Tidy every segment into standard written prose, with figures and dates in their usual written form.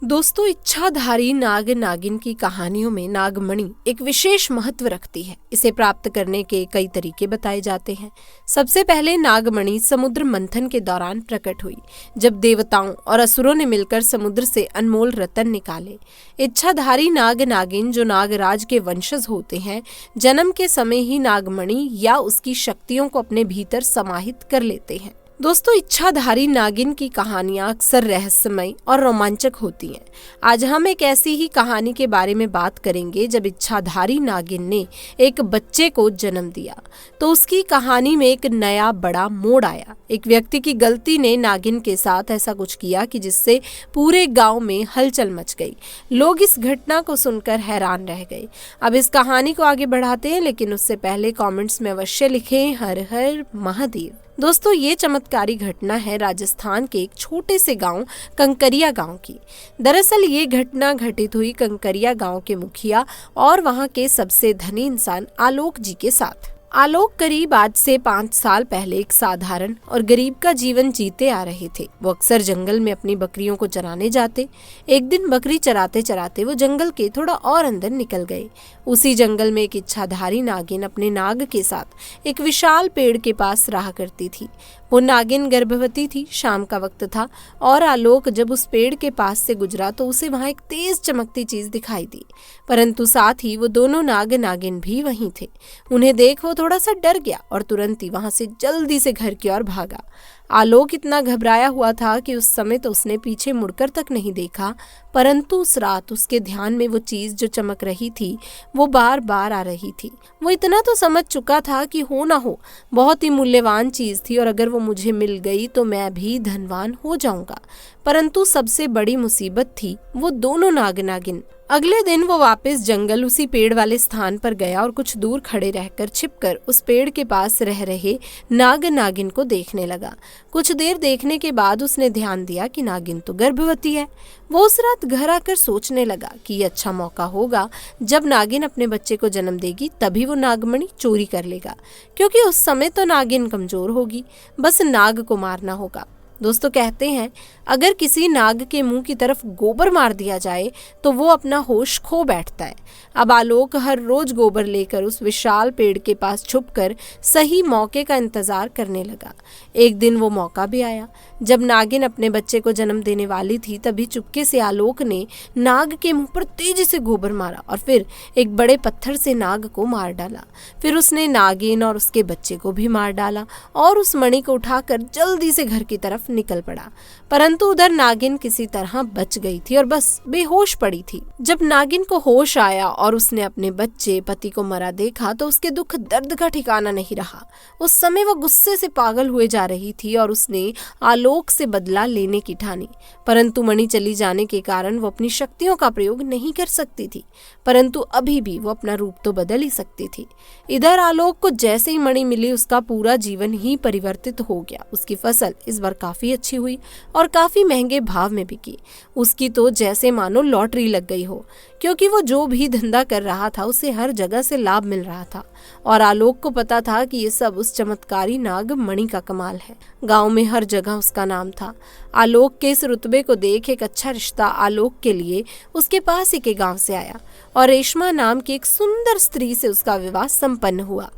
दोस्तों, इच्छाधारी नाग नागिन की कहानियों में नागमणि एक विशेष महत्व रखती है। इसे प्राप्त करने के कई तरीके बताए जाते हैं। सबसे पहले नागमणि समुद्र मंथन के दौरान प्रकट हुई, जब देवताओं और असुरों ने मिलकर समुद्र से अनमोल रतन निकाले। इच्छाधारी नाग नागिन, जो नागराज के वंशज होते हैं, जन्म के समय ही नागमणि या उसकी शक्तियों को अपने भीतर समाहित कर लेते हैं। दोस्तों, इच्छाधारी नागिन की कहानियां अक्सर रहस्यमय और रोमांचक होती हैं। आज हम एक ऐसी ही कहानी के बारे में बात करेंगे जब इच्छाधारी नागिन ने एक बच्चे को जन्म दिया तो उसकी कहानी में एक नया बड़ा मोड़ आया। एक व्यक्ति की गलती ने नागिन के साथ ऐसा कुछ किया कि जिससे पूरे गांव में हलचल मच गई। लोग इस घटना को सुनकर हैरान रह गए। अब इस कहानी को आगे बढ़ाते हैं, लेकिन उससे पहले कमेंट्स में अवश्य लिखें हर हर महादेव। दोस्तों, ये चमत्कारी घटना है राजस्थान के एक छोटे से गांव कंकरिया गांव की। दरअसल ये घटना घटित हुई कंकरिया गांव के मुखिया और वहां के सबसे धनी इंसान आलोक जी के साथ। आलोक करीब आज से 5 साल पहले एक साधारण और गरीब का जीवन जीते आ रहे थे। वो अक्सर जंगल में अपनी बकरियों को चराने जाते। एक दिन बकरी चराते चराते वो जंगल के थोड़ा और अंदर निकल गए। उसी जंगल में एक इच्छाधारी नागिन अपने नाग के साथ एक विशाल पेड़ के पास रहा करती थी। वो नागिन गर्भवती थी। शाम का वक्त था और आलोक जब उस पेड़ के पास से गुजरा तो उसे वहां एक तेज चमकती चीज दिखाई दी, परंतु साथ ही वो दोनों नाग नागिन भी वहीं थे। उन्हें देख वो थोड़ा सा डर गया और तुरंत ही वहां से जल्दी से घर की ओर भागा। आलोक इतना घबराया हुआ था कि उस समय तो उसने पीछे मुड़कर तक नहीं देखा, परंतु उस रात उसके ध्यान में वो चीज जो चमक रही थी वो बार बार आ रही थी। वो इतना तो समझ चुका था कि हो ना हो बहुत ही मूल्यवान चीज थी और अगर वो मुझे मिल गई तो मैं भी धनवान हो जाऊंगा। परंतु सबसे बड़ी मुसीबत थी वो दोनों नाग नागिन। अगले दिन वो वापस जंगल उसी पेड़ वाले स्थान पर गया और कुछ दूर खड़े रहकर छिपकर उस पेड़ के पास रह रहे नाग नागिन को देखने लगा। कुछ देर देखने के बाद उसने ध्यान दिया कि नागिन तो गर्भवती है। वो उस रात घर आकर सोचने लगा कि ये अच्छा मौका होगा, जब नागिन अपने बच्चे को जन्म देगी तभी वो नागमणि चोरी कर लेगा, क्योंकि उस समय तो नागिन कमजोर होगी, बस नाग को मारना होगा। दोस्तों, कहते हैं अगर किसी नाग के मुंह की तरफ गोबर मार दिया जाए तो वो अपना होश खो बैठता है। अब आलोक हर रोज गोबर लेकर उस विशाल पेड़ के पास छुपकर सही मौके का इंतजार करने लगा। एक दिन वो मौका भी आया। जब नागिन अपने बच्चे को जन्म देने वाली थी तभी चुपके से आलोक ने नाग के मुंह पर तेजी से गोबर मारा और फिर एक बड़े पत्थर से नाग को मार डाला। फिर उसने नागिन और उसके बच्चे को भी मार डाला और उस मणि को उठाकर जल्दी से घर की तरफ निकल पड़ा। परंतु उधर नागिन किसी तरह बच गई थी और बस बेहोश पड़ी थी। जब नागिन को होश आया और उसने अपने बच्चे पति को मरा देखा तो उसके दुख दर्द का ठिकाना नहीं रहा। उस समय वो गुस्से से पागल हुए जा रही थी और उसने आलोक से बदला लेने की ठानी। परंतु मणि चली जाने के कारण वो अपनी शक्तियों का प्रयोग नहीं कर सकती थी, परंतु अभी भी वो अपना रूप तो बदल ही सकती थी। इधर आलोक को जैसे ही मणि मिली उसका पूरा जीवन ही परिवर्तित हो गया। उसकी फसल इस बार काफी अच्छी हुई और काफी महंगे भाव में बिकी। उसकी तो जैसे मानो लॉटरी लग गई हो, क्योंकि वो जो भी धंधा कर रहा था उसे हर जगह से लाभ मिल रहा था और आलोक को पता था कि ये सब उस चमत्कारी नाग मणि का कमाल है। गांव में हर जगह उसका नाम था। आलोक के इस रुतबे को देख एक अच्छा रिश्ता आलोक के लिए उसके पास ही के गांव से आया और रेशमा नाम की एक सुंदर स्त्री से उसका विवाह संपन्न हुआ।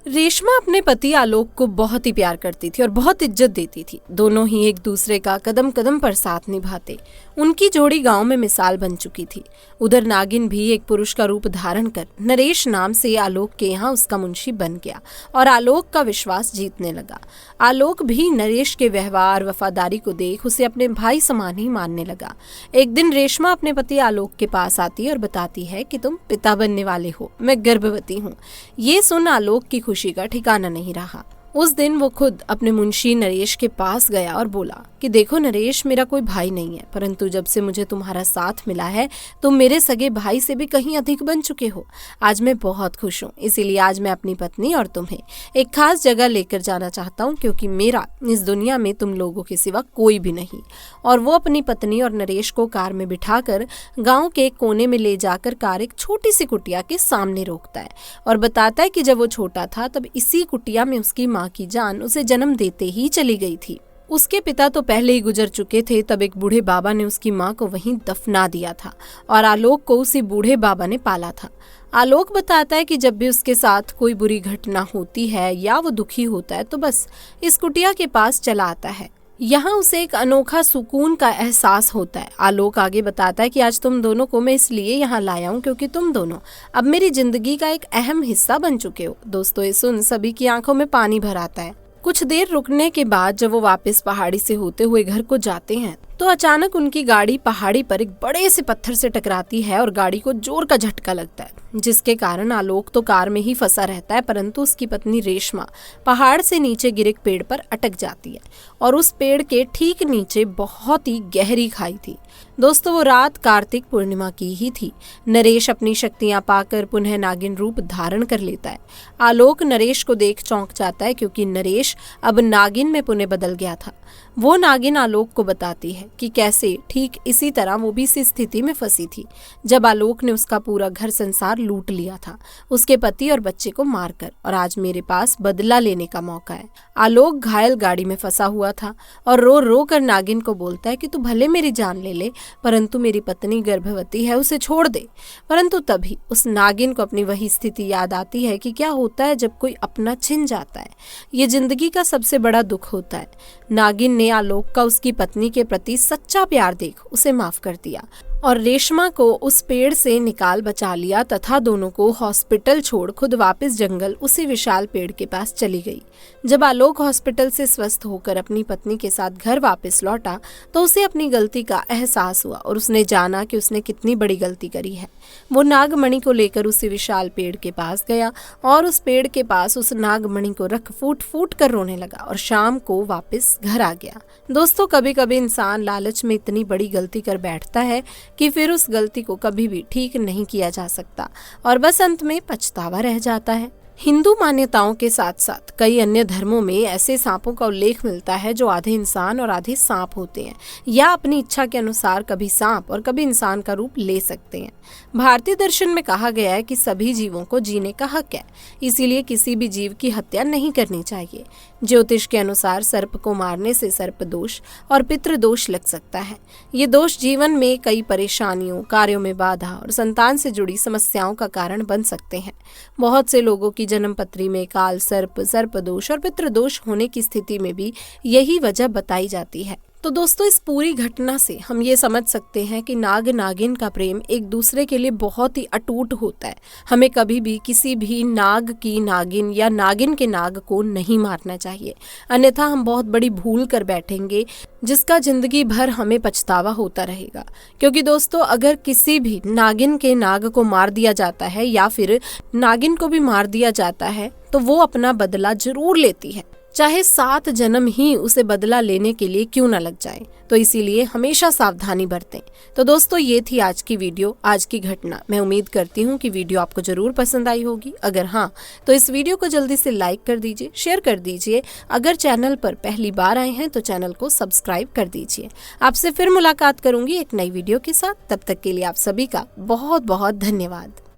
रेशमा अपने पति आलोक को बहुत ही प्यार करती थी और बहुत इज्जत देती थी। दोनों ही एक दूसरे का कदम कदम पर साथ निभाते। उनकी जोड़ी गांव में मिसाल बन चुकी थी। उधर नागिन भी एक पुरुष का रूप धारण कर नरेश नाम से आलोक के यहाँ उसका मुंशी बन गया और आलोक का विश्वास जीतने लगा। आलोक भी नरेश के व्यवहार वफादारी को देख उसे अपने भाई समान ही मानने लगा। एक दिन रेशमा अपने पति आलोक के पास आती और बताती है कि तुम पिता बनने वाले हो, मैं गर्भवती हूँ। ये सुन आलोक की खुशी का ठिकाना नहीं रहा। उस दिन वो खुद अपने मुंशी नरेश के पास गया और बोला कि देखो नरेश, मेरा कोई भाई नहीं है, परंतु जब से मुझे तुम्हारा साथ मिला है तुम मेरे सगे भाई से भी कहीं अधिक बन चुके हो। आज मैं बहुत खुश हूँ, इसीलिए आज मैं अपनी पत्नी और तुम्हें एक खास जगह लेकर जाना चाहता हूँ, क्योंकि मेरा इस दुनिया में तुम लोगों के सिवा कोई भी नहीं। और वो अपनी पत्नी और नरेश को कार में बिठाकर गाँव के एक कोने में ले जाकर कार एक छोटी सी कुटिया के सामने रोकता है और बताता है कि जब वो छोटा था तब इसी कुटिया में उसकी माँ की जान उसे जन्म देते ही चली गई थी। उसके पिता तो पहले ही गुजर चुके थे, तब एक बूढ़े बाबा ने उसकी माँ को वहीं दफना दिया था और आलोक को उसी बूढ़े बाबा ने पाला था। आलोक बताता है कि जब भी उसके साथ कोई बुरी घटना होती है या वो दुखी होता है तो बस इस कुटिया के पास चला आता है। यहाँ उसे एक अनोखा सुकून का एहसास होता है। आलोक आगे बताता है कि आज तुम दोनों को मैं इसलिए यहाँ लाया हूँ क्योंकि तुम दोनों अब मेरी जिंदगी का एक अहम हिस्सा बन चुके हो। दोस्तों, ये सुन सभी की आंखों में पानी भर आता है। कुछ देर रुकने के बाद जब वो वापस पहाड़ी से होते हुए घर को जाते हैं तो अचानक उनकी गाड़ी पहाड़ी पर एक बड़े से पत्थर से टकराती है और गाड़ी को जोर का झटका लगता है, जिसके कारण आलोक तो कार में ही फंसा रहता है, परंतु उसकी पत्नी रेशमा पहाड़ से नीचे गिरे एक पेड़ पर अटक जाती है और उस पेड़ के ठीक नीचे बहुत ही गहरी खाई थी। दोस्तों, वो रात कार्तिक पूर्णिमा की ही थी। नरेश अपनी शक्तियां पाकर पुनः नागिन रूप धारण कर लेता है। आलोक नरेश को देख चौंक जाता है क्योंकि नरेश अब नागिन में पुनः बदल गया था। वो नागिन आलोक को बताती है कि कैसे ठीक इसी तरह वो भी इसी स्थिति में फंसी थी जब आलोक ने उसका पूरा घर संसार लूट लिया था, उसके पति और बच्चे को मारकर, और आज मेरे पास बदला लेने का मौका है। आलोक घायल गाड़ी में फंसा हुआ था और रो रो कर नागिन को बोलता है कि तू भले मेरी जान ले परंतु मेरी पत्नी गर्भवती है, उसे छोड़ दे। परंतु तभी उस नागिन को अपनी वही स्थिति याद आती है कि क्या होता है जब कोई अपना छिन जाता है। ये जिंदगी का सबसे बड़ा दुख होता है। नागिन ने आलोक का उसकी पत्नी के प्रति सच्चा प्यार देख उसे माफ कर दिया और रेशमा को उस पेड़ से निकाल बचा लिया तथा दोनों को हॉस्पिटल छोड़ खुद वापस जंगल उसी विशाल पेड़ के पास चली गई। जब आलोक हॉस्पिटल से स्वस्थ होकर अपनी पत्नी के साथ घर वापस लौटा तो उसे अपनी गलती का एहसास हुआ और उसने जाना कि उसने कितनी बड़ी गलती करी है। वो नागमणि को लेकर उसी विशाल पेड़ के पास गया और उस पेड़ के पास उस नागमणि को रख फूट फूट कर रोने लगा और शाम को वापस घर आ गया। दोस्तों, कभी कभी इंसान लालच में इतनी बड़ी गलती कर बैठता है कि फिर उस गलती को कभी भी ठीक नहीं किया जा सकता और बस अंत में पछतावा रह जाता है। हिंदू मान्यताओं के साथ साथ कई अन्य धर्मों में ऐसे सांपों का उल्लेख मिलता है जो आधे इंसान और आधे सांप होते हैं या अपनी इच्छा के अनुसार कभी सांप और कभी इंसान का रूप ले सकते हैं। भारतीय दर्शन में कहा गया है कि सभी जीवों को जीने का हक है, इसीलिए किसी भी जीव की हत्या नहीं करनी चाहिए। ज्योतिष के अनुसार सर्प को मारने से सर्प दोष और पितृ दोष लग सकता है। ये दोष जीवन में कई परेशानियों, कार्यों में बाधा और संतान से जुड़ी समस्याओं का कारण बन सकते हैं। बहुत से लोगों की जन्म पत्री में काल सर्प, सर्प दोष और पितृ दोष होने की स्थिति में भी यही वजह बताई जाती है। तो दोस्तों, इस पूरी घटना से हम ये समझ सकते हैं कि नाग नागिन का प्रेम एक दूसरे के लिए बहुत ही अटूट होता है। हमें कभी भी किसी भी नाग की नागिन या नागिन के नाग को नहीं मारना चाहिए, अन्यथा हम बहुत बड़ी भूल कर बैठेंगे जिसका जिंदगी भर हमें पछतावा होता रहेगा। क्योंकि दोस्तों, अगर किसी भी नागिन के नाग को मार दिया जाता है या फिर नागिन को भी मार दिया जाता है तो वो अपना बदला जरूर लेती है, चाहे 7 जन्म ही उसे बदला लेने के लिए क्यों न लग जाए। तो इसीलिए हमेशा सावधानी बरतें। तो दोस्तों, ये थी आज की वीडियो, आज की घटना। मैं उम्मीद करती हूँ कि वीडियो आपको जरूर पसंद आई होगी। अगर हाँ तो इस वीडियो को जल्दी से लाइक कर दीजिए, शेयर कर दीजिए। अगर चैनल पर पहली बार आए हैं तो चैनल को सब्सक्राइब कर दीजिए। आपसे फिर मुलाकात करूंगी एक नई वीडियो के साथ। तब तक के लिए आप सभी का बहुत बहुत धन्यवाद।